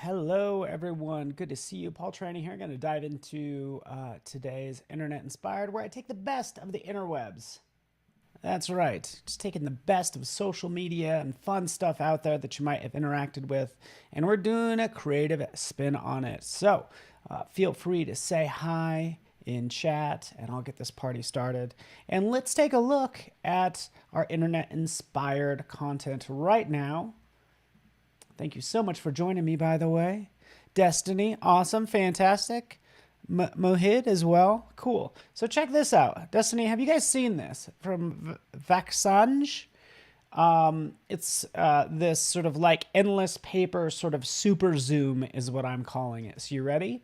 Hello, everyone. Good to see you. Paul Training here. Going to dive into today's Internet Inspired, where I take the best of the interwebs. That's right. Just taking the best of social media and fun stuff out there that you might have interacted with, and we're doing a creative spin on it. So feel free to say hi in chat, and I'll get this party started. And let's take a look at our Internet Inspired content right now. Thank you so much for joining me, by the way. Destiny, awesome, fantastic. Mohid as well, cool. So check this out. Destiny, have you guys seen this from Vaxange? It's this sort of like endless paper sort of super zoom is what I'm calling it. So you ready?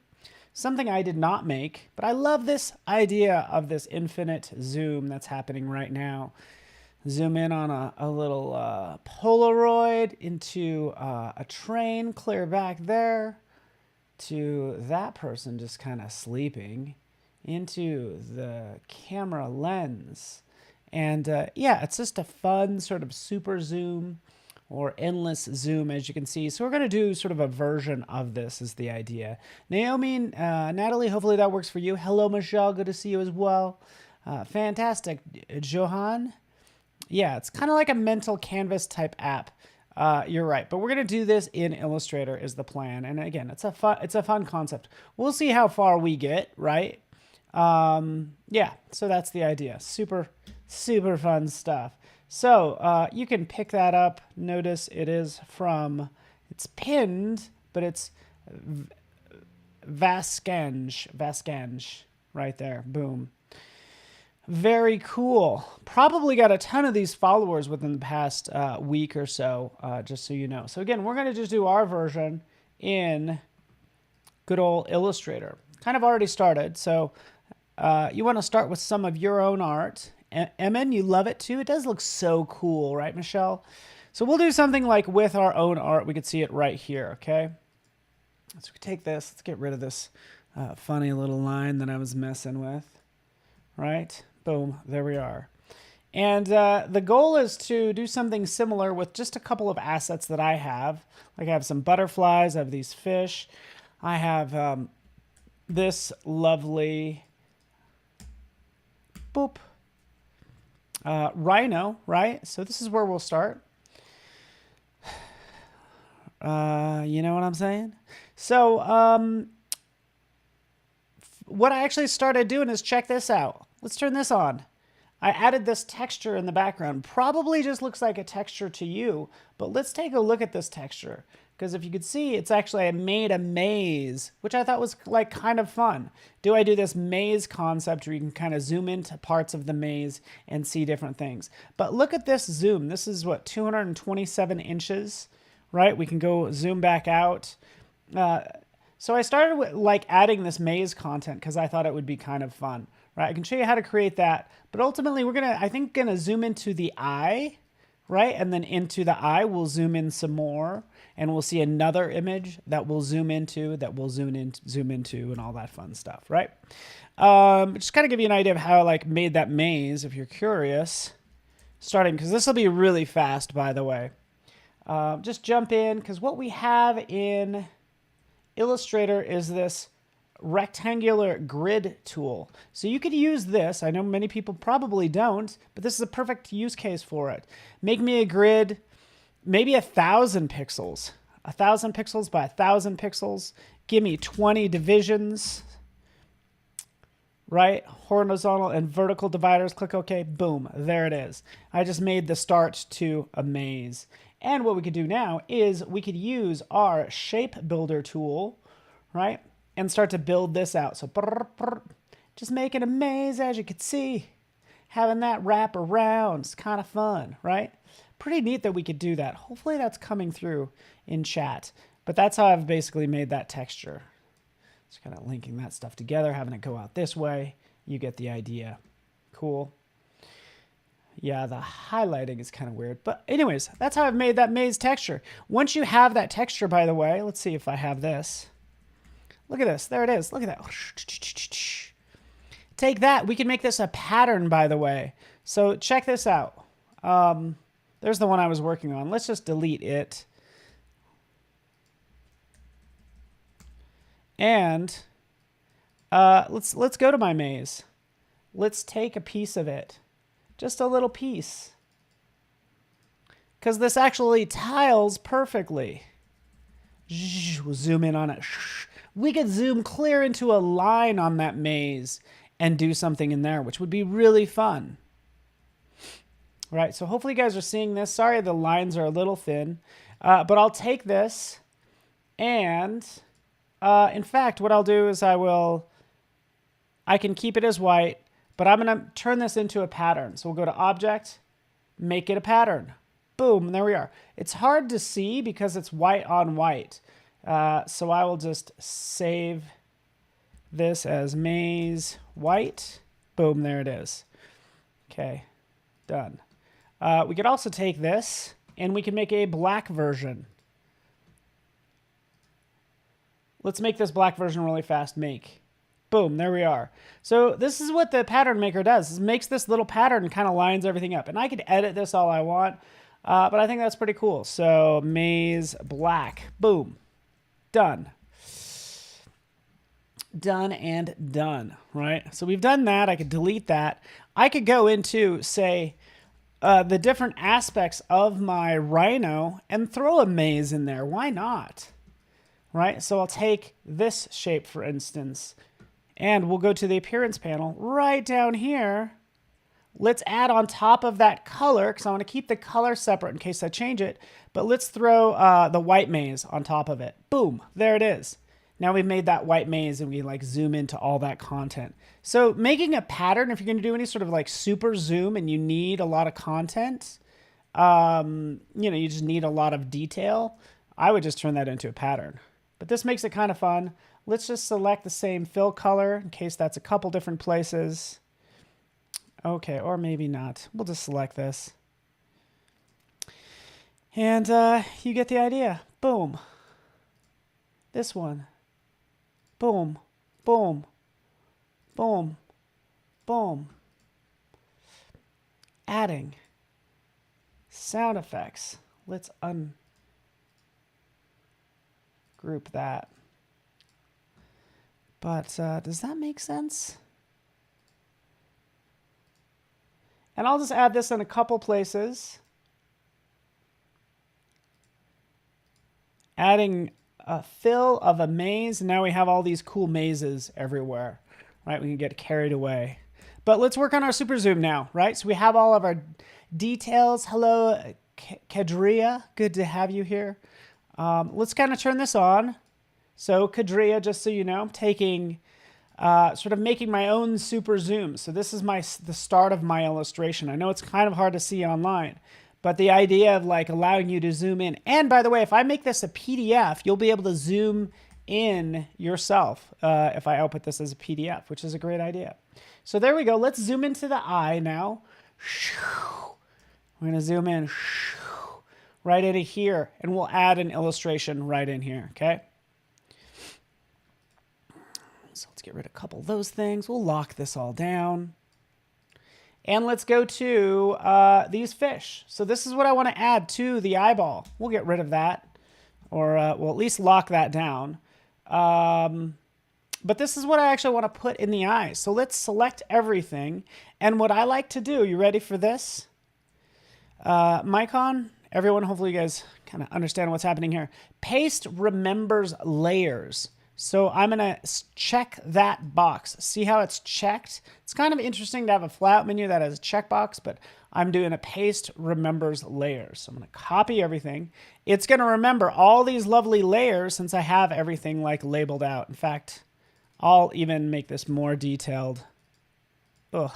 Something I did not make, but I love this idea of this infinite zoom that's happening right now. Zoom in on a little Polaroid into a train, clear back there to that person just kind of sleeping, into the camera lens. And yeah, it's just a fun sort of super zoom or endless zoom, as you can see. So we're going to do sort of a version of this is the idea. Naomi, Natalie, hopefully that works for you. Hello, Michelle. Good to see you as well. Fantastic. Johan. Yeah, it's kind of like a mental canvas type app. You're right, but we're gonna do this in Illustrator is the plan. And again, it's a fun concept. We'll see how far we get, right? Yeah, so that's the idea. Super fun stuff. So you can pick that up. Notice it is from, it's pinned, but it's Vaxange right there. Boom. Very cool. Probably got a ton of these followers within the past week or so, just so you know. So again, we're going to just do our version in good old Illustrator. Kind of already started, so you want to start with some of your own art. Emin, you love it too? It does look so cool, right, Michelle? So we'll do something like with our own art. We could see it right here, okay? So we take this. Let's get rid of this funny little line that I was messing with, right? Boom, there we are. And the goal is to do something similar with just a couple of assets that I have. Like I have some butterflies, I have these fish. I have this lovely boop rhino, right? So this is where we'll start. You know what I'm saying? So what I actually started doing is check this out. Let's turn this on. I added this texture in the background. Probably just looks like a texture to you, but let's take a look at this texture. Because if you could see, it's actually, I made a maze, which I thought was like kind of fun. Do I do this maze concept where you can kind of zoom into parts of the maze and see different things. But look at this zoom. This is what, 227 inches, right? We can go zoom back out. So I started with like adding this maze content because I thought it would be kind of fun, right? I can show you how to create that, but ultimately we're I think gonna zoom into the eye, right? And then into the eye, we'll zoom in some more and we'll see another image that we'll zoom into, that we'll zoom into and all that fun stuff, right? Just kind of give you an idea of how I like made that maze if you're curious. Starting, because this will be really fast, by the way. Just jump in, because what we have in Illustrator is this rectangular grid tool. So you could use this. I know many people probably don't, but this is a perfect use case for it. Make me a grid, maybe 1,000 pixels. 1,000 pixels by 1,000 pixels. Give me 20 divisions, right? Horizontal and vertical dividers. Click OK. Boom. There it is. I just made the start to a maze. And what we could do now is we could use our shape builder tool, right? And start to build this out. So just making a maze, as you can see. Having that wrap around. It's kind of fun, right? Pretty neat that we could do that. Hopefully that's coming through in chat. But that's how I've basically made that texture. Just kind of linking that stuff together, having it go out this way. You get the idea. Cool. Yeah, the highlighting is kind of weird. But anyways, that's how I've made that maze texture. Once you have that texture, by the way, let's see if I have this. Look at this. There it is. Look at that. Take that. We can make this a pattern, by the way. So check this out. There's the one I was working on. Let's just delete it. And let's go to my maze. Let's take a piece of it, just a little piece, because this actually tiles perfectly. We'll zoom in on it. We could zoom clear into a line on that maze and do something in there, which would be really fun. Right, so hopefully you guys are seeing this. Sorry, the lines are a little thin, but I'll take this, and in fact, what I'll do is I can keep it as white, but I'm going to turn this into a pattern. So we'll go to Object, make it a pattern. Boom, and there we are. It's hard to see because it's white on white. So I will just save this as maze white. Boom, there it is. Okay, done. We could also take this and we can make a black version. Let's make this black version really fast. Make. Boom, there we are. So this is what the pattern maker does. It makes this little pattern and kind of lines everything up. And I could edit this all I want, but I think that's pretty cool. So maze black. Boom. Done. Done and done, right? So we've done that. I could delete that. I could go into, say, the different aspects of my rhino and throw a maze in there. Why not? Right? So I'll take this shape, for instance, and we'll go to the appearance panel right down here. Let's add on top of that color, because I want to keep the color separate in case I change it, but let's throw the white maze on top of it. Boom, there it is. Now we've made that white maze and we like zoom into all that content. So making a pattern, if you're going to do any sort of like super zoom and you need a lot of content, you just need a lot of detail, I would just turn that into a pattern. But this makes it kind of fun. Let's just select the same fill color in case that's a couple different places. Okay, or maybe not. We'll just select this. And you get the idea. Boom. This one. Boom, boom, boom, boom. Adding sound effects. Let's ungroup that. But does that make sense? And I'll just add this in a couple places. Adding a fill of a maze, and now we have all these cool mazes everywhere, right? We can get carried away. But let's work on our super zoom now, right? So we have all of our details. Hello, Kadria. Good to have you here. Let's kind of turn this on. So Kadria, just so you know, I'm taking, sort of making my own super zoom. So this is the start of my illustration. I know it's kind of hard to see online, but the idea of like allowing you to zoom in. And by the way, if I make this a PDF, you'll be able to zoom in yourself if I output this as a PDF, which is a great idea. So there we go. Let's zoom into the eye now. We're going to zoom in right into here, and we'll add an illustration right in here, okay? So let's get rid of a couple of those things. We'll lock this all down. And let's go to these fish. So this is what I want to add to the eyeball. We'll get rid of that, or we'll at least lock that down. But this is what I actually want to put in the eye. So let's select everything. And what I like to do, you ready for this? Mic on? Everyone, hopefully you guys kind of understand what's happening here. Paste remembers layers. So I'm going to check that box. See how it's checked? It's kind of interesting to have a flyout menu that has a checkbox, but I'm doing a paste remembers layers. So I'm going to copy everything. It's going to remember all these lovely layers since I have everything like labeled out. In fact, I'll even make this more detailed. Ugh.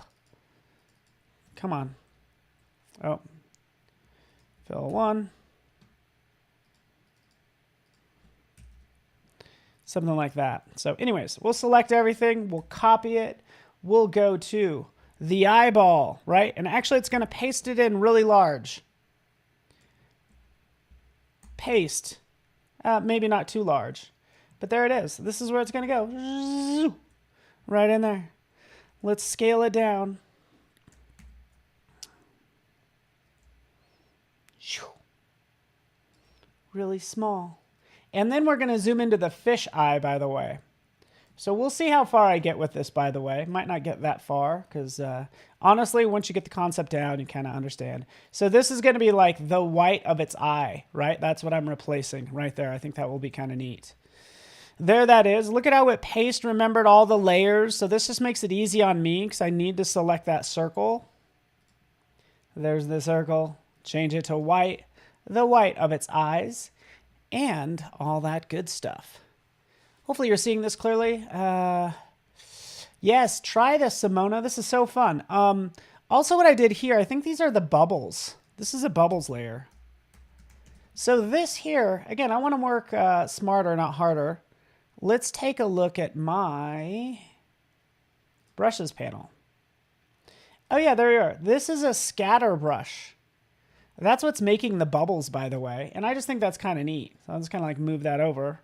Come on. Oh. Fill one. Something like that. So anyways, we'll select everything. We'll copy it. We'll go to the eyeball, right? And actually it's going to paste it in really large. Paste. Maybe not too large. But there it is. This is where it's going to go. Right in there. Let's scale it down. Really small. And then we're going to zoom into the fish eye, by the way. So we'll see how far I get with this, by the way. Might not get that far because honestly, once you get the concept down, you kind of understand. So this is going to be like the white of its eye, right? That's what I'm replacing right there. I think that will be kind of neat. There that is. Look at how it paste remembered all the layers. So this just makes it easy on me because I need to select that circle. There's the circle. Change it to white, the white of its eyes, and all that good stuff. Hopefully you're seeing this clearly. Yes, try this, Simona. This is so fun. Also what I did here, I think these are the bubbles. This is a bubbles layer. So this here, again, I want to work smarter, not harder. Let's take a look at my brushes panel. Oh yeah, there you are. This is a scatter brush. That's what's making the bubbles, by the way. And I just think that's kind of neat. So I'll just kind of like move that over.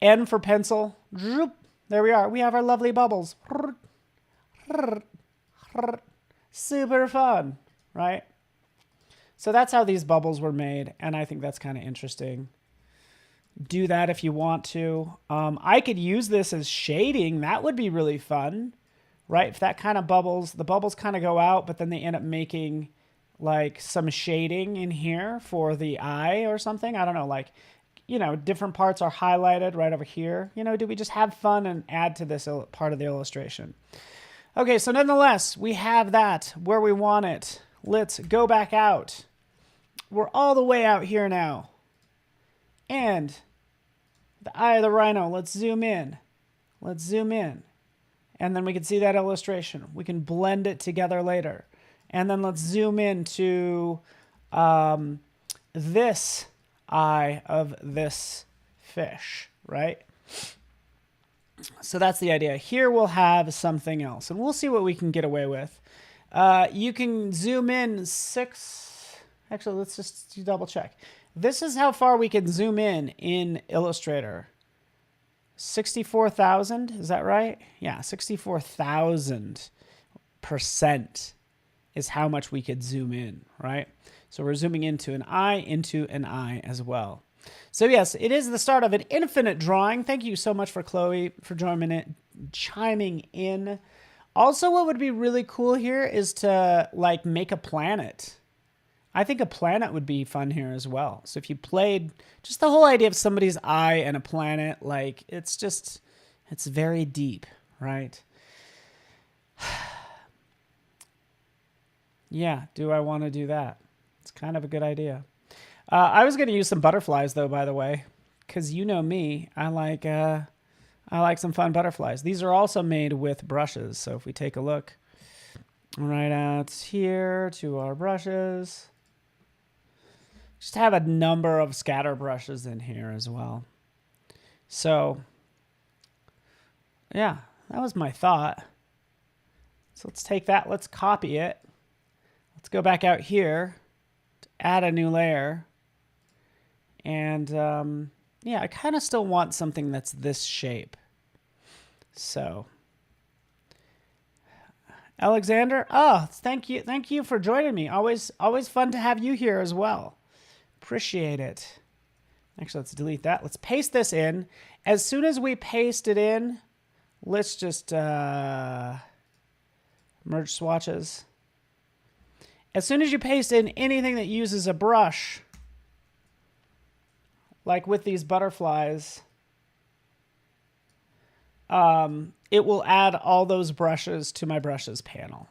N for pencil. There we are. We have our lovely bubbles. Super fun, right? So that's how these bubbles were made, and I think that's kind of interesting. Do that if you want to. I could use this as shading. That would be really fun, right? If that kind of bubbles, the bubbles kind of go out, but then they end up making like some shading in here for the eye or something. I don't know, like, you know, different parts are highlighted right over here. You know, do we just have fun and add to this part of the illustration? Okay, so nonetheless, we have that where we want it. Let's go back out. We're all the way out here now. And the eye of the rhino, let's zoom in. Let's zoom in. And then we can see that illustration. We can blend it together later. And then let's zoom into this eye of this fish, right? So that's the idea. Here we'll have something else, and we'll see what we can get away with. You can zoom in 6. Actually, let's just double check. This is how far we can zoom in Illustrator. 64,000, is that right? Yeah, 64,000% is how much we could zoom in, right? So we're zooming into an eye as well. So yes, it is the start of an infinite drawing. Thank you so much for Chloe for chiming in. Also, what would be really cool here is to like make a planet. I think a planet would be fun here as well. So if you played just the whole idea of somebody's eye and a planet, like it's very deep, right? Yeah, do I want to do that? It's kind of a good idea. I was going to use some butterflies though, by the way, because you know me, I like some fun butterflies. These are also made with brushes. So if we take a look right out here to our brushes, just have a number of scatter brushes in here as well. So yeah, that was my thought. So let's take that, let's copy it. Let's go back out here to add a new layer. And yeah, I kind of still want something that's this shape. So Alexander, oh, thank you for joining me. Always fun to have you here as well. Appreciate it. Actually, let's delete that. Let's paste this in. As soon as we paste it in, let's just merge swatches. As soon as you paste in anything that uses a brush, like with these butterflies, it will add all those brushes to my brushes panel,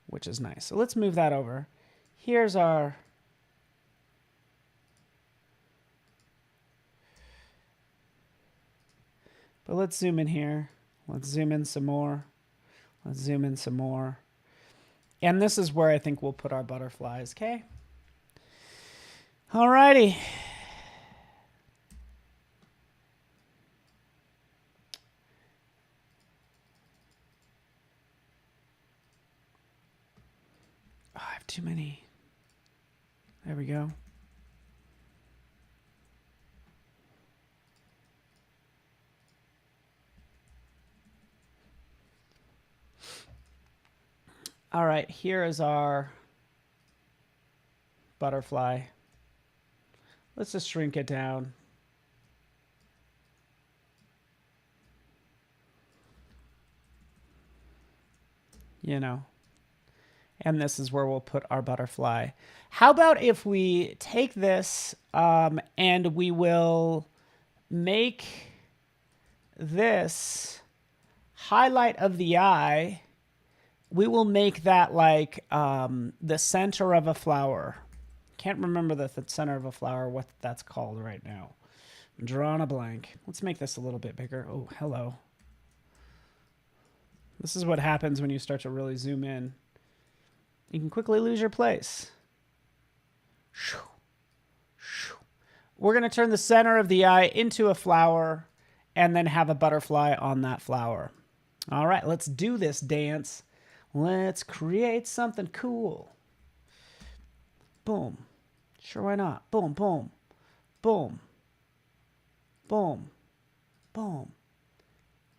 which is nice. So let's move that over. Here's our but let's zoom in here. Let's zoom in some more. Let's zoom in some more. And this is where I think we'll put our butterflies, okay? Alrighty. Oh, I have too many. There we go. All right, here is our butterfly. Let's just shrink it down. you know. And this is where we'll put our butterfly. How about if we take this and we will make this highlight of the eye. We will make that like the center of a flower. Can't remember the center of a flower, what that's called right now. I'm drawing a blank. Let's make this a little bit bigger. Oh, hello. This is what happens when you start to really zoom in. You can quickly lose your place. We're going to turn the center of the eye into a flower and then have a butterfly on that flower. All right, let's do this dance. Let's create something cool. Boom. Sure, why not? Boom, boom, boom, boom, boom,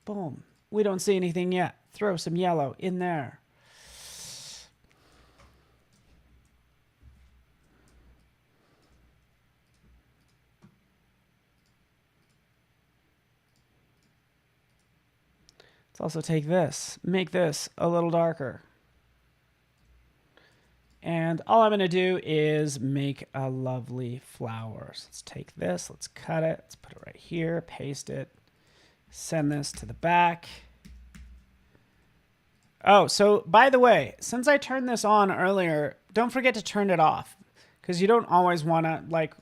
boom. We don't see anything yet. Throw some yellow in there. Let's also take this, make this a little darker. And all I'm going to do is make a lovely flower. So let's take this, let's cut it, let's put it right here, paste it, send this to the back. Oh, so by the way, since I turned this on earlier, don't forget to turn it off because you don't always want to, like,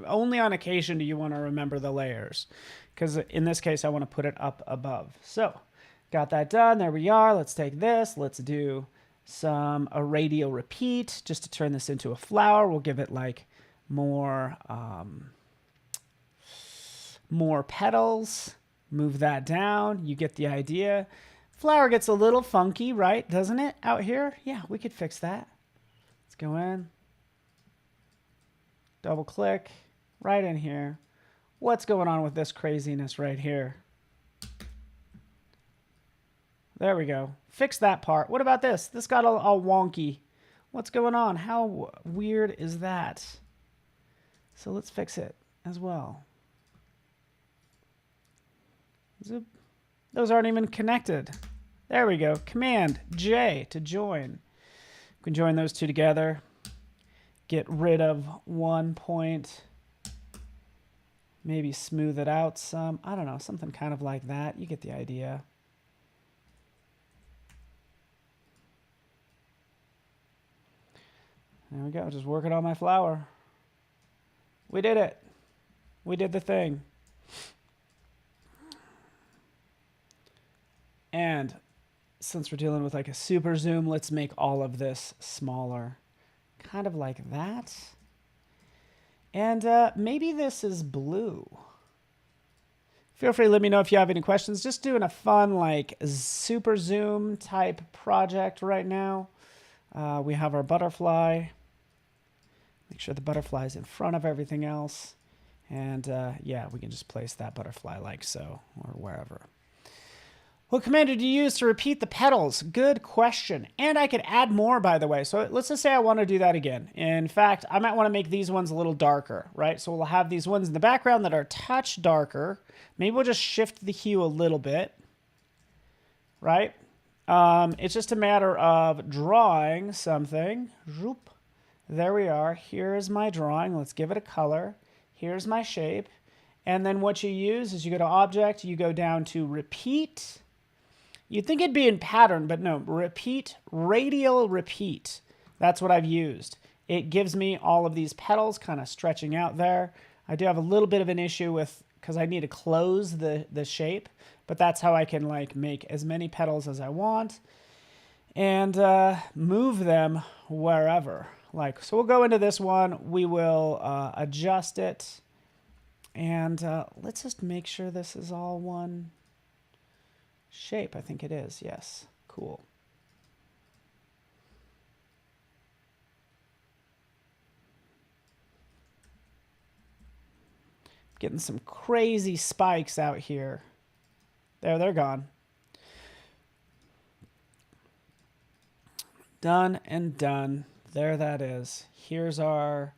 only on occasion do you want to remember the layers, because in this case, I want to put it up above. So got that done. There we are. Let's take this. Let's do a radial repeat just to turn this into a flower. We'll give it like more petals. Move that down. You get the idea. Flower gets a little funky, right? Doesn't it out here? Yeah, we could fix that. Let's go in. Double click right in here. What's going on with this craziness right here? There we go. Fix that part. What about this? This got all wonky. What's going on? How weird is that? So let's fix it as well. Zoop. Those aren't even connected. There we go. Command J to join. We can join those two together. Get rid of one point. Maybe smooth it out some. I don't know. Something kind of like that. You get the idea. There we go. Just working on my flower. We did it. We did the thing. And since we're dealing with like a super zoom, let's make all of this smaller. Kind of like that. And maybe this is blue. Feel free to let me know if you have any questions. Just doing a fun like super zoom type project right now. We have our butterfly. Make sure the butterfly is in front of everything else. And yeah, we can just place that butterfly like so or wherever. What command did you use to repeat the petals? Good question. And I could add more, by the way. So let's just say I want to do that again. In fact, I might want to make these ones a little darker, right? So we'll have these ones in the background that are a touch darker. Maybe we'll just shift the hue a little bit, right? It's just a matter of drawing something. Zoop. There we are. Here's my drawing. Let's give it a color. Here's my shape. And then what you use is you go to Object, you go down to Repeat. You'd think it'd be in pattern, but no, repeat, radial repeat. That's what I've used. It gives me all of these petals kind of stretching out there. I do have a little bit of an issue with, because I need to close the shape, but that's how I can like make as many petals as I want and move them wherever. Like, so we'll go into this one, we will adjust it, and let's just make sure this is all one shape. I think it is. Yes. Cool. Getting some crazy spikes out here. There, they're gone. Done and done. There that is. Here's our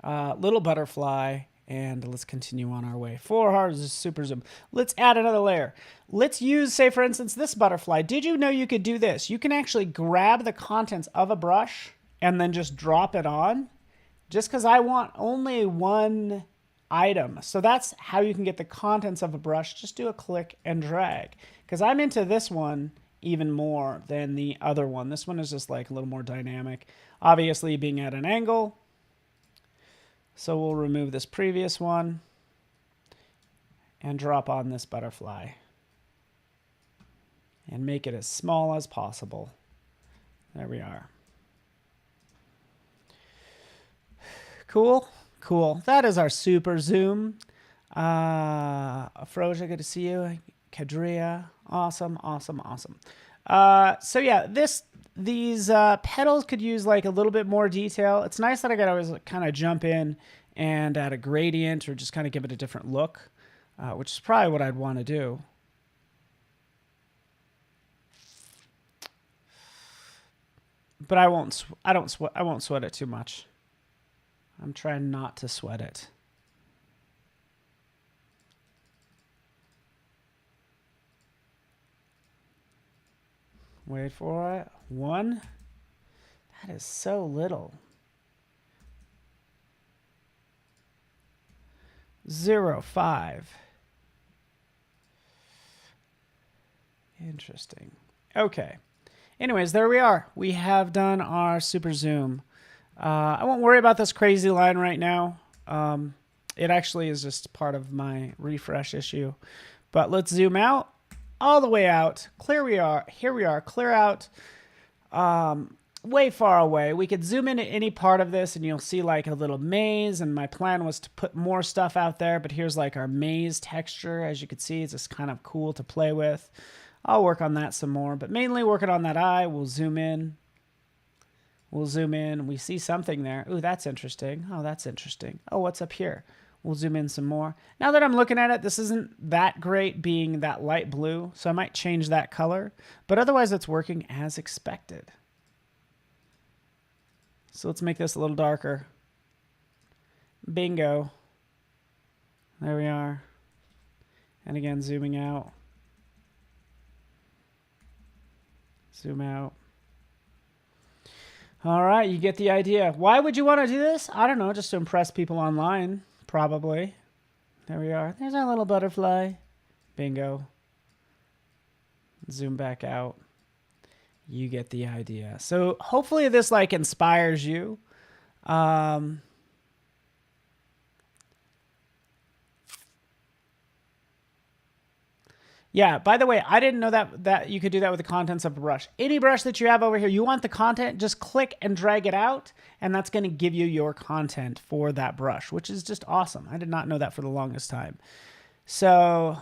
little butterfly. And let's continue on our way. 4 hours is super zoom. Let's add another layer. Let's use, say, for instance, this butterfly. Did you know you could do this? You can actually grab the contents of a brush and then just drop it on. Just because I want only one item. So that's how you can get the contents of a brush. Just do a click and drag. Because I'm into this one even more than the other one. This one is just like a little more dynamic. Obviously being at an angle. So we'll remove this previous one and drop on this butterfly and make it as small as possible. There we are. Cool, cool. That is our super zoom. Froja, good to see you. Kadria, awesome, awesome, awesome. So yeah, these petals could use like a little bit more detail. It's nice that I could always kind of jump in and add a gradient or just kind of give it a different look, which is probably what I'd want to do. But I won't sweat it too much. I'm trying not to sweat it. Wait for it. 1. That is so little. 0.5. Interesting. Okay. Anyways, there we are. We have done our super zoom. I won't worry about this crazy line right now. It actually is just part of my refresh issue. But let's zoom out. All the way out. Here we are. Clear out. Way far away. We could zoom into any part of this and you'll see like a little maze. And my plan was to put more stuff out there. But here's like our maze texture. As you can see, it's just kind of cool to play with. I'll work on that some more. But mainly working on that eye. We'll zoom in. We'll zoom in. We see something there. Ooh, that's interesting. Oh, that's interesting. Oh, what's up here? We'll zoom in some more. Now that I'm looking at it, this isn't that great being that light blue, so I might change that color. But otherwise, it's working as expected. So let's make this a little darker. Bingo. There we are. And again, zooming out. Zoom out. All right, you get the idea. Why would you want to do this? I don't know, just to impress people online. Probably. There we are. There's our little butterfly. Bingo. Zoom back out. You get the idea. So hopefully this like inspires you. Yeah, by the way, I didn't know that you could do that with the contents of a brush. Any brush that you have over here, you want the content, just click and drag it out, and that's going to give you your content for that brush, which is just awesome. I did not know that for the longest time. So,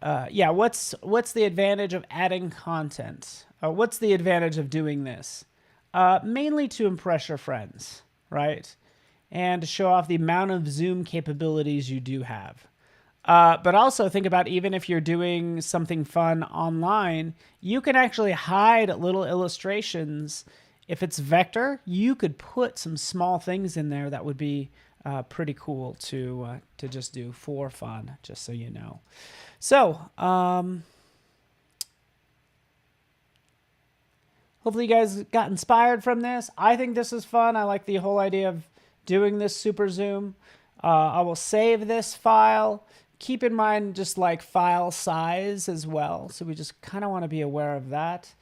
yeah, what's the advantage of adding content? What's the advantage of doing this? Mainly to impress your friends, right? And to show off the amount of zoom capabilities you do have. But also think about even if you're doing something fun online, you can actually hide little illustrations. If it's vector, you could put some small things in there that would be pretty cool to just do for fun, just so you know. So, hopefully you guys got inspired from this. I think this is fun. I like the whole idea of doing this super zoom. I will save this file. Keep in mind just like file size as well. So we just kind of want to be aware of that.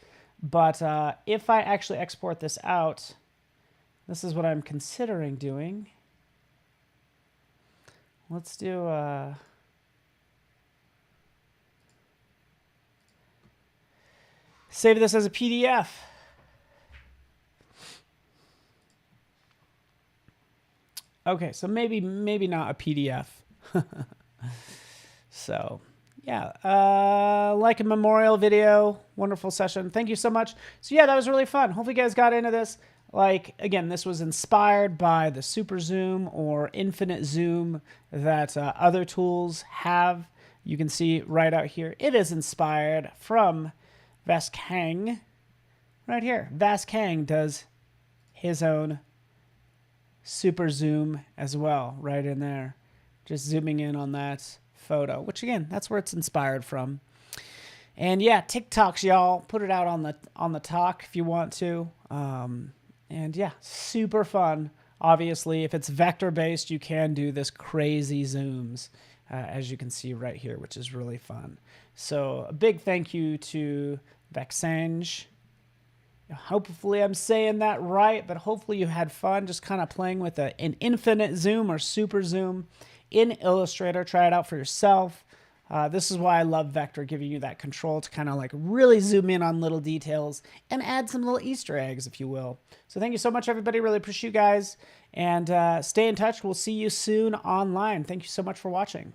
But if I actually export this out, this is what I'm considering doing. Let's do save this as a PDF. Okay, so maybe not a PDF. So, yeah, like a memorial video, wonderful session. Thank you so much. So, yeah, that was really fun. Hopefully you guys got into this. Like, again, this was inspired by the super zoom or infinite zoom that other tools have. You can see right out here. It is inspired from Vaskang right here. Vaskang does his own super zoom as well, right in there. Just zooming in on that photo, which again, that's where it's inspired from. And yeah, TikToks, y'all, put it out on the talk if you want to. And yeah, super fun. Obviously, if it's vector based, you can do this crazy zooms, as you can see right here, which is really fun. So a big thank you to Vexange. Hopefully I'm saying that right, but hopefully you had fun just kind of playing with an infinite zoom or super zoom in Illustrator. Try it out for yourself. This is why I love Vector, giving you that control to kind of like really zoom in on little details and add some little Easter eggs, if you will. So thank you so much, everybody. Really appreciate you guys. And stay in touch. We'll see you soon online. Thank you so much for watching.